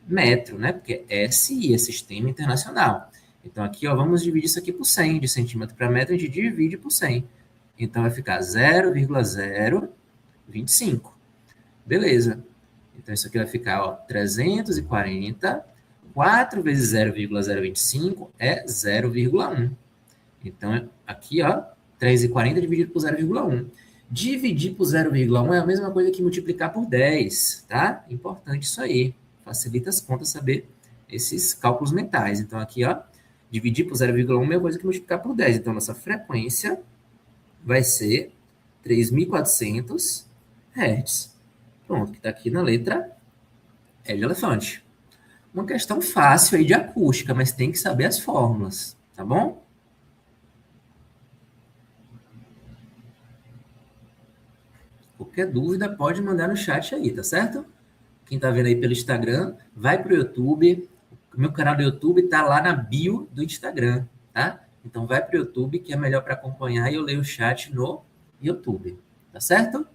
metro, né? Porque SI é Sistema Internacional. Então, aqui, ó, vamos dividir isso aqui por 100, de centímetro para metro, a gente divide por 100. Então, vai ficar 0,025. Beleza. Então, isso aqui vai ficar, ó, 340, 4 vezes 0,025 é 0,1. Então, aqui, ó, 340 dividido por 0,1. Dividir por 0,1 é a mesma coisa que multiplicar por 10, tá? Importante isso aí. Facilita as contas saber esses cálculos mentais. Então, aqui, ó, dividir por 0,1 é a mesma coisa que multiplicar por 10. Então, nossa frequência vai ser 3.400 Hz. Pronto, que está aqui na letra E de elefante. Uma questão fácil aí de acústica, mas tem que saber as fórmulas, tá bom? Qualquer dúvida pode mandar no chat aí, tá certo? Quem tá vendo aí pelo Instagram, vai pro YouTube. O meu canal do YouTube tá lá na bio do Instagram, tá? Então vai pro YouTube que é melhor para acompanhar e eu leio o chat no YouTube, tá certo?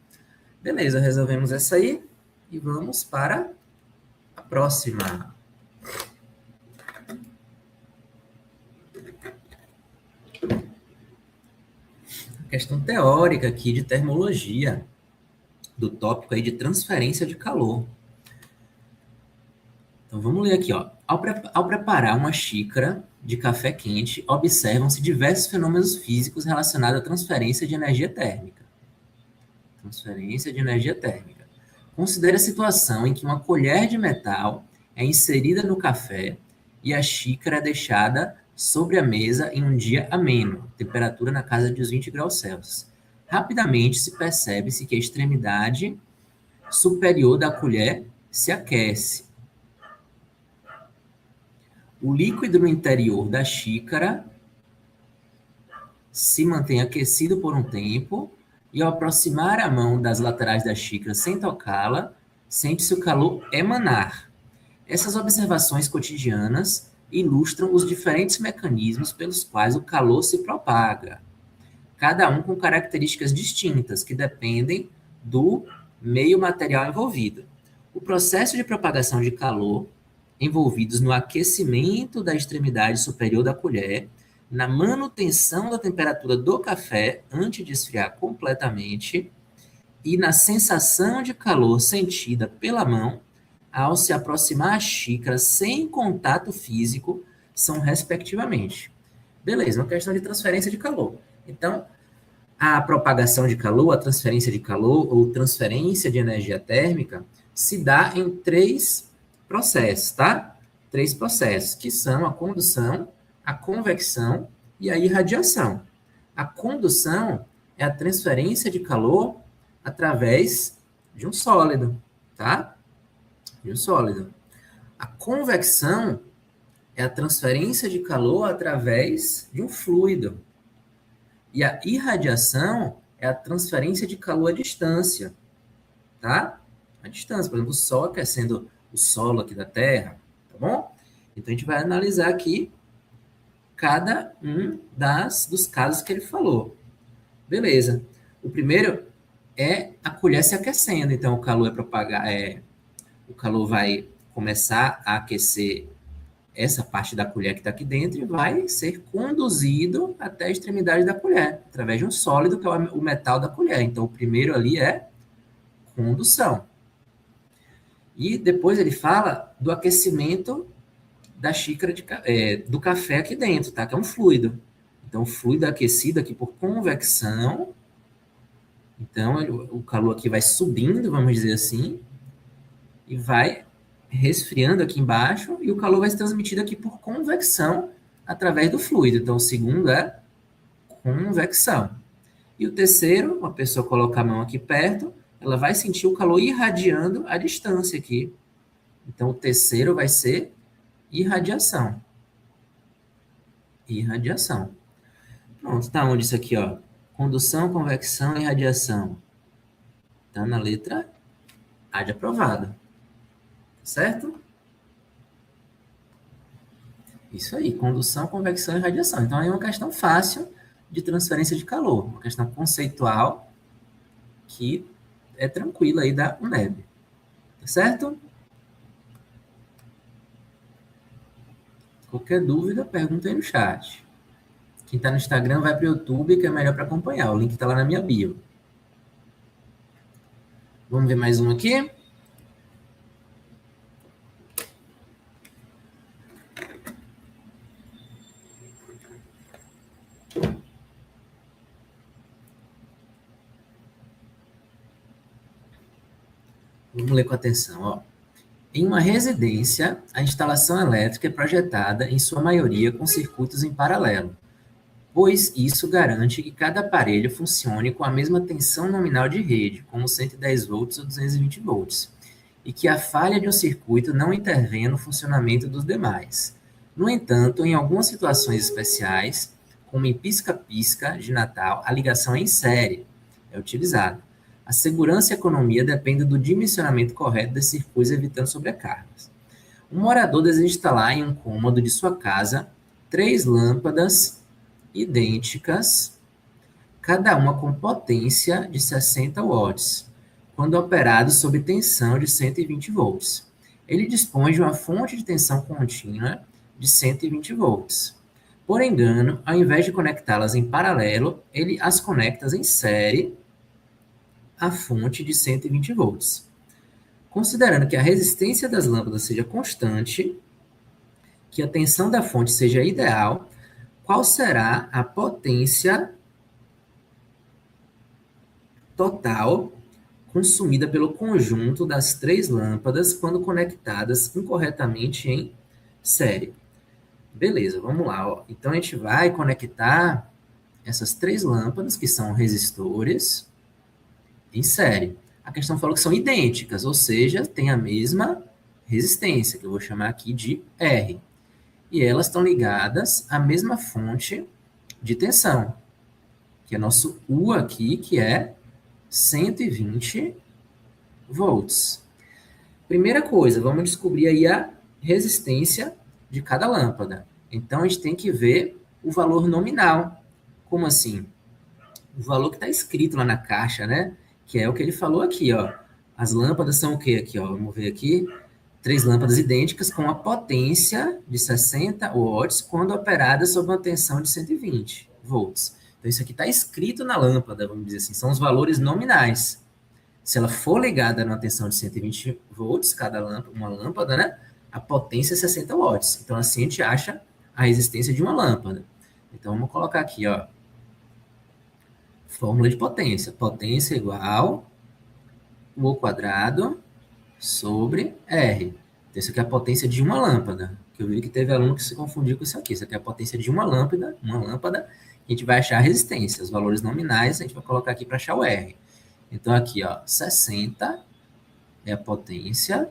Beleza, resolvemos essa aí e vamos para a próxima. Questão teórica aqui de termologia, do tópico aí de transferência de calor. Então vamos ler aqui, ó. Ao preparar uma xícara de café quente, observam-se diversos fenômenos físicos relacionados à transferência de energia térmica. Transferência de energia térmica. Considere a situação em que uma colher de metal é inserida no café e a xícara é deixada sobre a mesa em um dia ameno, temperatura na casa dos 20 graus Celsius. Rapidamente se percebe-se que a extremidade superior da colher se aquece. O líquido no interior da xícara se mantém aquecido por um tempo e, ao aproximar a mão das laterais da xícara sem tocá-la, sente-se o calor emanar. Essas observações cotidianas ilustram os diferentes mecanismos pelos quais o calor se propaga, cada um com características distintas que dependem do meio material envolvido. O processo de propagação de calor envolvidos no aquecimento da extremidade superior da colher, na manutenção da temperatura do café antes de esfriar completamente e na sensação de calor sentida pela mão ao se aproximar à xícara sem contato físico, são respectivamente. Beleza, uma questão de transferência de calor. Então, a propagação de calor, a transferência de calor ou transferência de energia térmica se dá em 3 processos, tá? 3 processos, que são a condução, a convecção e a irradiação. A condução é a transferência de calor através de um sólido, tá? De um sólido. A convecção é a transferência de calor através de um fluido. E a irradiação é a transferência de calor à distância, tá? A distância, por exemplo, o Sol aquecendo o solo aqui da Terra, tá bom? Então, a gente vai analisar aqui cada um dos casos que ele falou. Beleza. O primeiro é a colher se aquecendo. Então, o calor o calor vai começar a aquecer essa parte da colher que está aqui dentro e vai ser conduzido até a extremidade da colher, através de um sólido, que é o metal da colher. Então, o primeiro ali é condução. E depois ele fala do aquecimento da xícara do café aqui dentro, tá? Que é um fluido. Então, o fluido é aquecido aqui por convecção. Então, o calor aqui vai subindo, vamos dizer assim, e vai resfriando aqui embaixo, e o calor vai ser transmitido aqui por convecção através do fluido. Então, o segundo é convecção. E o terceiro, uma pessoa coloca a mão aqui perto, ela vai sentir o calor irradiando à distância aqui. Então, o terceiro vai ser irradiação. Irradiação. Pronto, tá onde isso aqui, ó? Condução, convecção e radiação. Tá na letra A de aprovado. Certo? Isso aí, condução, convecção e radiação. Então, é uma questão fácil de transferência de calor. Uma questão conceitual que é tranquila aí da UNEB. Tá certo? Qualquer dúvida, pergunta aí no chat. Quem está no Instagram vai para o YouTube, que é melhor para acompanhar. O link está lá na minha bio. Vamos ver mais um aqui? Vamos ler com atenção, ó. Em uma residência, a instalação elétrica é projetada, em sua maioria, com circuitos em paralelo, pois isso garante que cada aparelho funcione com a mesma tensão nominal de rede, como 110 volts ou 220 volts, e que a falha de um circuito não intervenha no funcionamento dos demais. No entanto, em algumas situações especiais, como em pisca-pisca de Natal, a ligação em série é utilizada. A segurança e a economia dependem do dimensionamento correto desses circuitos, evitando sobrecargas. Um morador deseja instalar em um cômodo de sua casa 3 lâmpadas idênticas, cada uma com potência de 60 watts, quando operado sob tensão de 120 volts. Ele dispõe de uma fonte de tensão contínua de 120 volts. Por engano, ao invés de conectá-las em paralelo, ele as conecta em série à fonte de 120 volts. Considerando que a resistência das lâmpadas seja constante, que a tensão da fonte seja ideal, qual será a potência total consumida pelo conjunto das 3 lâmpadas quando conectadas incorretamente em série? Beleza, vamos lá. Ó. Então, a gente vai conectar essas 3 lâmpadas, que são resistores, em série. A questão falou que são idênticas, ou seja, tem a mesma resistência, que eu vou chamar aqui de R. E elas estão ligadas à mesma fonte de tensão, que é nosso U aqui, que é 120 volts. Primeira coisa, vamos descobrir aí a resistência de cada lâmpada. Então, a gente tem que ver o valor nominal. Como assim? O valor que está escrito lá na caixa, né? Que é o que ele falou aqui, ó. As lâmpadas são o quê aqui, ó? Vamos ver aqui. 3 lâmpadas idênticas com a potência de 60 watts quando operadas sob uma tensão de 120 volts. Então, isso aqui está escrito na lâmpada, vamos dizer assim. São os valores nominais. Se ela for ligada numa tensão de 120 volts, cada lâmpada, uma lâmpada, né? A potência é 60 watts. Então, assim a gente acha a resistência de uma lâmpada. Então, vamos colocar aqui, ó. Fórmula de potência. Potência igual U ao quadrado sobre R. Então, isso aqui é a potência de uma lâmpada. Que eu vi que teve aluno que se confundiu com isso aqui. Isso aqui é a potência de uma lâmpada. A gente vai achar a resistência. Os valores nominais a gente vai colocar aqui para achar o R. Então, aqui, ó, 60 é a potência.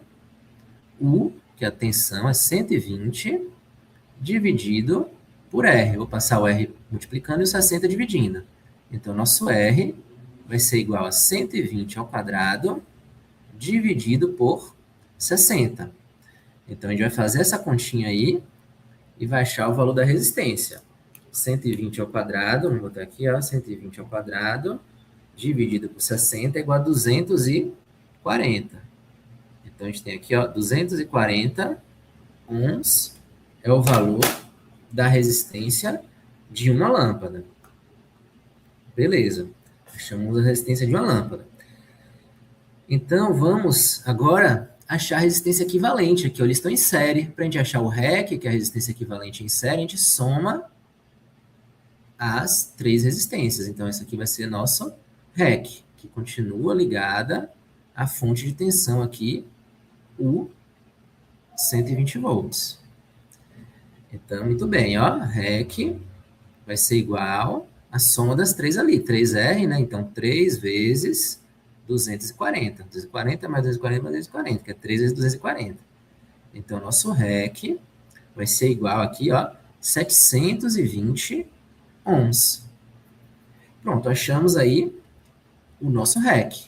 U, que é a tensão, é 120, dividido por R. Vou passar o R multiplicando e o 60 dividindo. Então, nosso R vai ser igual a 120 ao quadrado, dividido por 60. Então, a gente vai fazer essa continha aí e vai achar o valor da resistência. 120 ao quadrado, vamos botar aqui, ó, 120 ao quadrado, dividido por 60 é igual a 240. Então, a gente tem aqui, ó, 240 ohms é o valor da resistência de uma lâmpada. Beleza. Achamos a resistência de uma lâmpada. Então, vamos agora achar a resistência equivalente aqui. Ó, eles estão em série. Para a gente achar o REC, que é a resistência equivalente em série, a gente soma as 3 resistências. Então, essa aqui vai ser nosso REC, que continua ligada à fonte de tensão aqui, o 120 volts. Então, muito bem, ó, REC vai ser igual a soma das 3 ali, 3R, né? Então, 3 vezes 240. 240 mais 240 mais 240, que é 3 vezes 240. Então, nosso REC vai ser igual aqui, ó, 720 ohms. Pronto, achamos aí o nosso REC.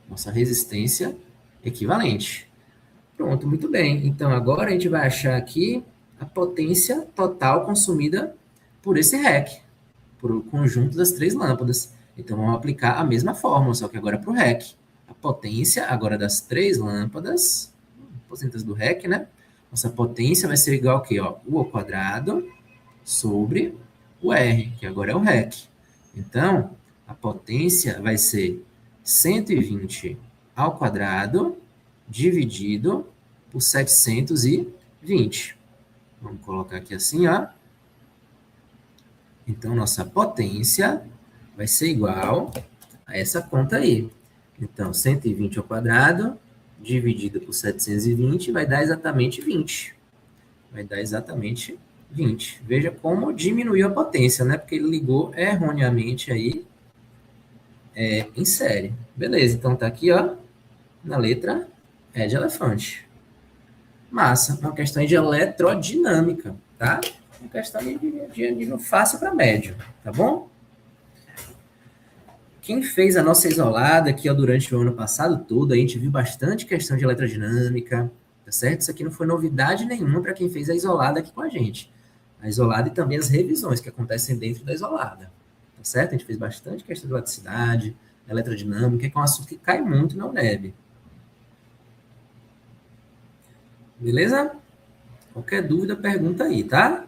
Nossa resistência equivalente. Pronto, muito bem. Então, agora a gente vai achar aqui a potência total consumida por esse REC, por o conjunto das 3 lâmpadas. Então, vamos aplicar a mesma fórmula, só que agora para o REC. A potência agora das 3 lâmpadas, potências do REC, né? Nossa potência vai ser igual ao quê? Ó, U ao quadrado sobre o R, que agora é o REC. Então, a potência vai ser 120 ao quadrado dividido por 720. Vamos colocar aqui assim, ó. Então, nossa potência vai ser igual a essa conta aí. Então, 120 ao quadrado dividido por 720 vai dar exatamente 20. Vai dar exatamente 20. Veja como diminuiu a potência, né? Porque ele ligou erroneamente aí em série. Beleza, então tá aqui, ó, na letra E de elefante. Massa, uma questão de eletrodinâmica, tá? Uma questão de fácil para médio, tá bom? Quem fez a nossa isolada aqui, ó, durante o ano passado todo, a gente viu bastante questão de eletrodinâmica, tá certo? Isso aqui não foi novidade nenhuma para quem fez a isolada aqui com a gente. A isolada e também as revisões que acontecem dentro da isolada, tá certo? A gente fez bastante questão de eletricidade, eletrodinâmica, que é um assunto que cai muito na UNEB. Beleza? Qualquer dúvida, pergunta aí, tá?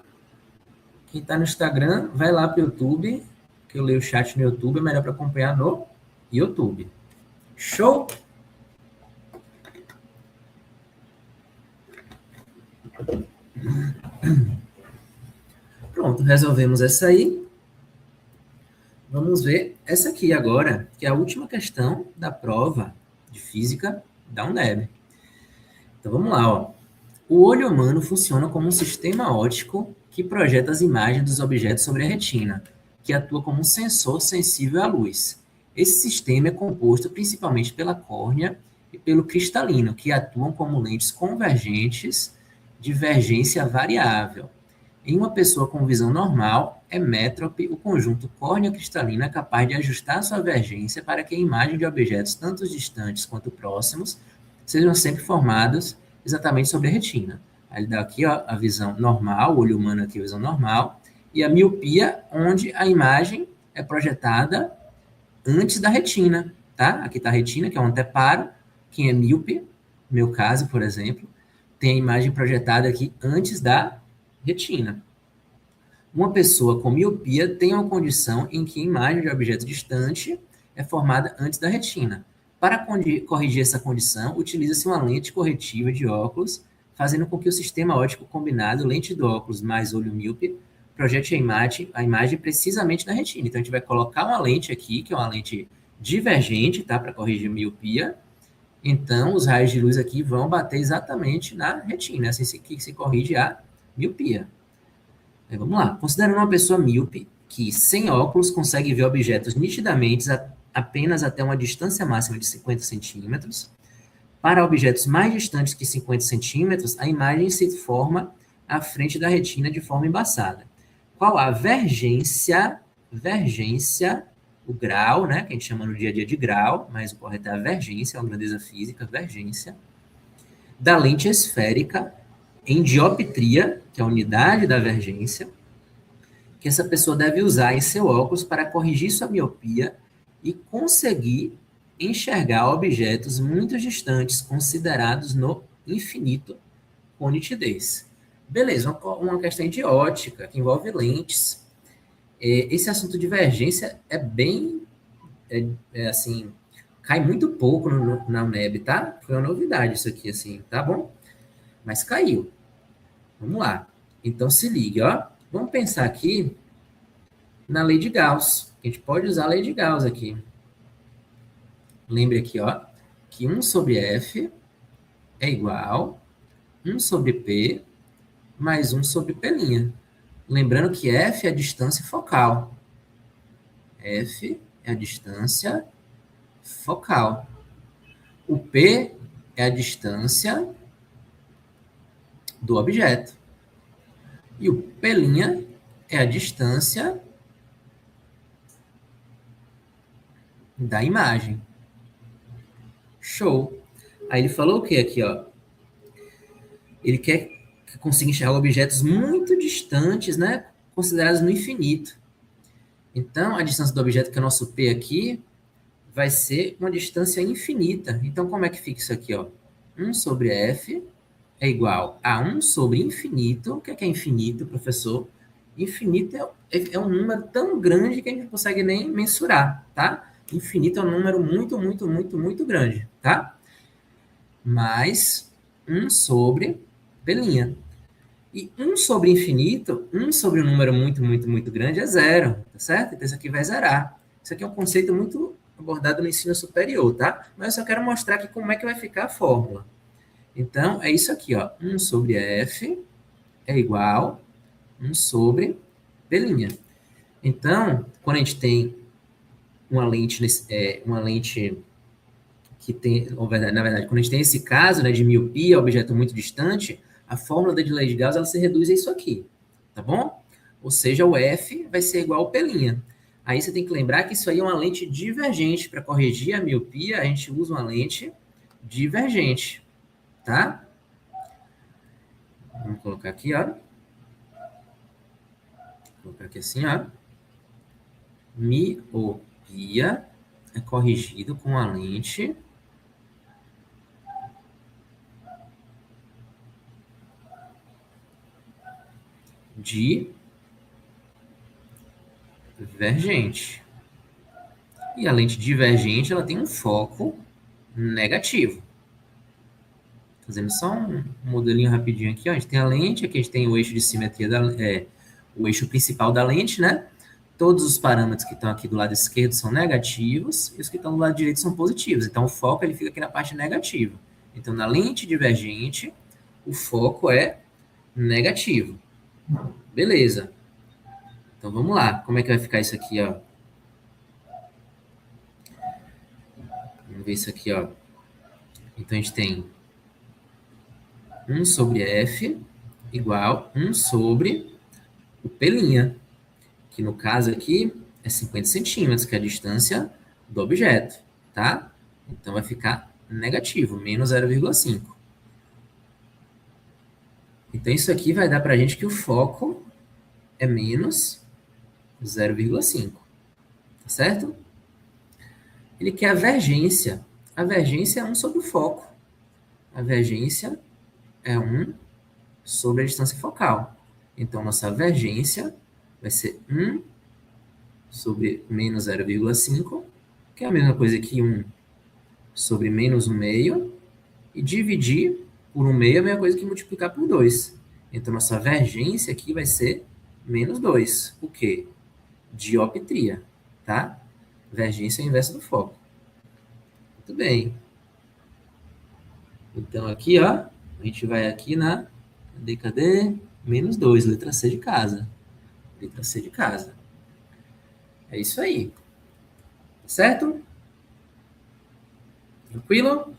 Quem tá no Instagram, vai lá pro YouTube, que eu leio o chat no YouTube, é melhor para acompanhar no YouTube. Show? Pronto, resolvemos essa aí. Vamos ver essa aqui agora, que é a última questão da prova de física da UNEB. Então, vamos lá, ó. O olho humano funciona como um sistema óptico que projeta as imagens dos objetos sobre a retina, que atua como um sensor sensível à luz. Esse sistema é composto principalmente pela córnea e pelo cristalino, que atuam como lentes convergentes, divergência variável. Em uma pessoa com visão normal, é métrope, o conjunto córnea-cristalina é capaz de ajustar sua divergência para que a imagem de objetos tanto distantes quanto próximos sejam sempre formadas exatamente sobre a retina. Aí ele dá aqui ó, a visão normal, o olho humano aqui a visão normal, e a miopia, onde a imagem é projetada antes da retina, tá? Aqui está a retina, que é um anteparo. Quem é míope, no meu caso, por exemplo, tem a imagem projetada aqui antes da retina. Uma pessoa com miopia tem uma condição em que a imagem de objeto distante é formada antes da retina. Para corrigir essa condição, utiliza-se uma lente corretiva de óculos, fazendo com que o sistema óptico combinado, lente do óculos mais olho míope, projete a imagem precisamente na retina. Então, a gente vai colocar uma lente aqui, que é uma lente divergente, tá? Para corrigir a miopia. Então, os raios de luz aqui vão bater exatamente na retina, assim que se corrige a miopia. Aí, vamos lá. Considerando uma pessoa míope, que sem óculos consegue ver objetos nitidamente apenas até uma distância máxima de 50 centímetros, para objetos mais distantes que 50 centímetros, a imagem se forma à frente da retina de forma embaçada. Qual a vergência, o grau, né, que a gente chama no dia a dia de grau, mas o correto é a vergência, é uma grandeza física, vergência, da lente esférica em dioptria, que é a unidade da vergência, que essa pessoa deve usar em seu óculos para corrigir sua miopia e conseguir enxergar objetos muito distantes, considerados no infinito, com nitidez. Beleza, uma questão de ótica, que envolve lentes. Esse assunto de divergência é bem, assim, cai muito pouco na UNEB, tá? Foi uma novidade isso aqui, assim, tá bom? Mas caiu. Vamos lá. Então, se ligue, ó. Vamos pensar aqui na lei de Gauss. A gente pode usar a lei de Gauss aqui. Lembre aqui, ó, que 1 sobre F é igual 1 sobre P mais 1 sobre P'. Lembrando que F é a distância focal. F é a distância focal. O P é a distância do objeto. E o P' é a distância da imagem. Show. Aí ele falou o que aqui, ó? Ele quer que consiga enxergar objetos muito distantes, né? Considerados no infinito. Então, a distância do objeto, que é o nosso P aqui, vai ser uma distância infinita. Então, como é que fica isso aqui, ó? 1 sobre F é igual a 1 sobre infinito. O que é infinito, professor? Infinito é um número tão grande que a gente não consegue nem mensurar, tá? Infinito é um número muito, muito, muito, muito grande, tá? Mais 1 sobre P'. E 1 sobre infinito, 1 sobre um número muito, muito, muito grande é zero, tá certo? Então isso aqui vai zerar. Isso aqui é um conceito muito abordado no ensino superior, tá? Mas eu só quero mostrar aqui como é que vai ficar a fórmula. Então, é isso aqui, ó. 1 sobre F é igual 1 sobre P'. Então, quando a gente tem uma lente que tem, na verdade, quando a gente tem esse caso, né, de miopia, objeto muito distante, a fórmula da lei de Gauss ela se reduz a isso aqui, tá bom? Ou seja, o F vai ser igual ao P'. Aí você tem que lembrar que isso aí é uma lente divergente. Para corrigir a miopia, a gente usa uma lente divergente, tá? Vamos colocar aqui, ó. Vou colocar aqui assim, ó. Miopia é corrigido com a lente divergente. E a lente divergente, ela tem um foco negativo. Fazendo só um modelinho rapidinho aqui, ó. A gente tem a lente, aqui a gente tem o eixo de simetria, o eixo principal da lente, né? Todos os parâmetros que estão aqui do lado esquerdo são negativos e os que estão do lado direito são positivos. Então, o foco ele fica aqui na parte negativa. Então, na lente divergente, o foco é negativo. Beleza. Então vamos lá. Como é que vai ficar isso aqui, ó? Vamos ver isso aqui, ó. Então a gente tem 1 sobre F igual 1 sobre o P', que no caso aqui é 50 centímetros, que é a distância do objeto, tá? Então vai ficar negativo, menos 0,5. Então isso aqui vai dar pra gente que o foco é menos 0,5, tá certo? Ele quer a vergência. A vergência é 1 sobre o foco. A vergência é 1 sobre a distância focal. Então, nossa vergência vai ser 1 sobre menos 0,5, que é a mesma coisa que 1 sobre menos 1 meio, e dividir por 1 meio é a mesma coisa que multiplicar por 2. Então, nossa vergência aqui vai ser menos 2. O quê? Dioptria, tá? Vergência é o inverso do foco. Muito bem. Então, aqui, ó, a gente vai aqui na... Cadê? Menos 2, letra C de casa. Letra C de casa. É isso aí. Certo? Tranquilo?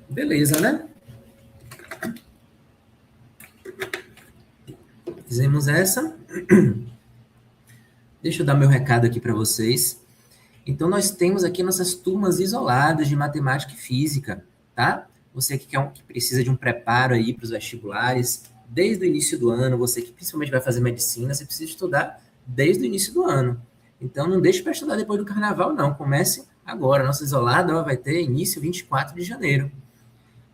Beleza, né? Fizemos essa. Deixa eu dar meu recado aqui para vocês. Então, nós temos aqui nossas turmas isoladas de matemática e física, tá? Você que precisa de um preparo aí para os vestibulares, desde o início do ano, você que principalmente vai fazer medicina, você precisa estudar desde o início do ano. Então, não deixe para estudar depois do carnaval, não. Comece agora. Nossa isolada ó, vai ter início 24 de janeiro.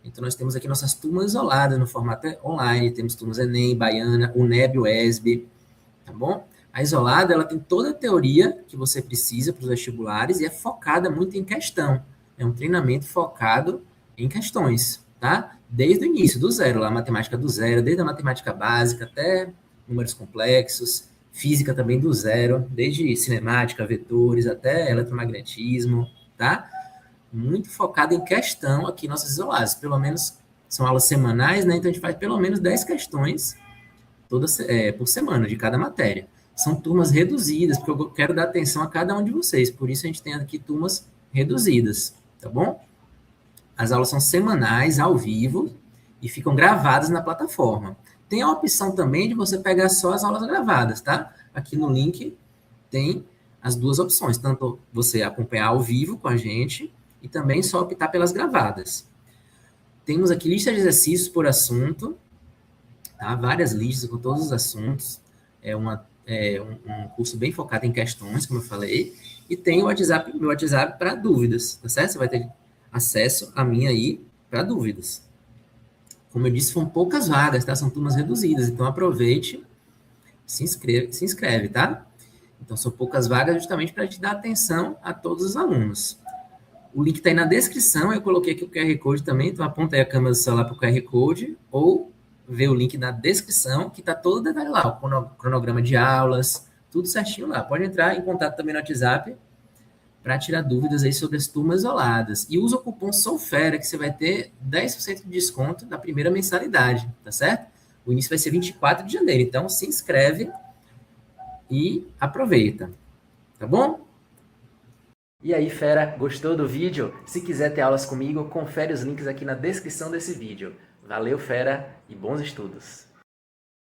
Então, nós temos aqui nossas turmas isoladas no formato online. Temos turmas Enem, Baiana, UNEB, UESB, tá bom? A isolada, ela tem toda a teoria que você precisa para os vestibulares e é focada muito em questão. É um treinamento focado em questões, tá? Desde o início, do zero, lá, matemática do zero, desde a matemática básica até números complexos, física também do zero, desde cinemática, vetores, até eletromagnetismo, tá? Muito focado em questão aqui nossas isoladas. Pelo menos, são aulas semanais, né? Então a gente faz pelo menos 10 questões por semana, de cada matéria. São turmas reduzidas, porque eu quero dar atenção a cada um de vocês. Por isso a gente tem aqui turmas reduzidas, tá bom? As aulas são semanais, ao vivo, e ficam gravadas na plataforma. Tem a opção também de você pegar só as aulas gravadas, tá? Aqui no link tem as duas opções, tanto você acompanhar ao vivo com a gente e também só optar pelas gravadas. Temos aqui lista de exercícios por assunto, tá? Várias listas com todos os assuntos. É um curso bem focado em questões, como eu falei, e tem o meu WhatsApp para dúvidas, tá certo? Você vai ter acesso a mim aí para dúvidas. Como eu disse, são poucas vagas, tá? São turmas reduzidas, então aproveite, se inscreve, tá? Então são poucas vagas justamente para te dar atenção a todos os alunos. O link está aí na descrição, eu coloquei aqui o QR Code também, então aponta aí a câmera do celular para o QR Code, ou vê o link na descrição, que está todo o detalhe lá, o cronograma de aulas, tudo certinho lá. Pode entrar em contato também no WhatsApp para tirar dúvidas aí sobre as turmas isoladas. E usa o cupom SOUFERA, que você vai ter 10% de desconto na primeira mensalidade, tá certo? O início vai ser 24 de janeiro, então se inscreve e aproveita, tá bom? E aí, fera, gostou do vídeo? Se quiser ter aulas comigo, confere os links aqui na descrição desse vídeo. Valeu, fera, e bons estudos!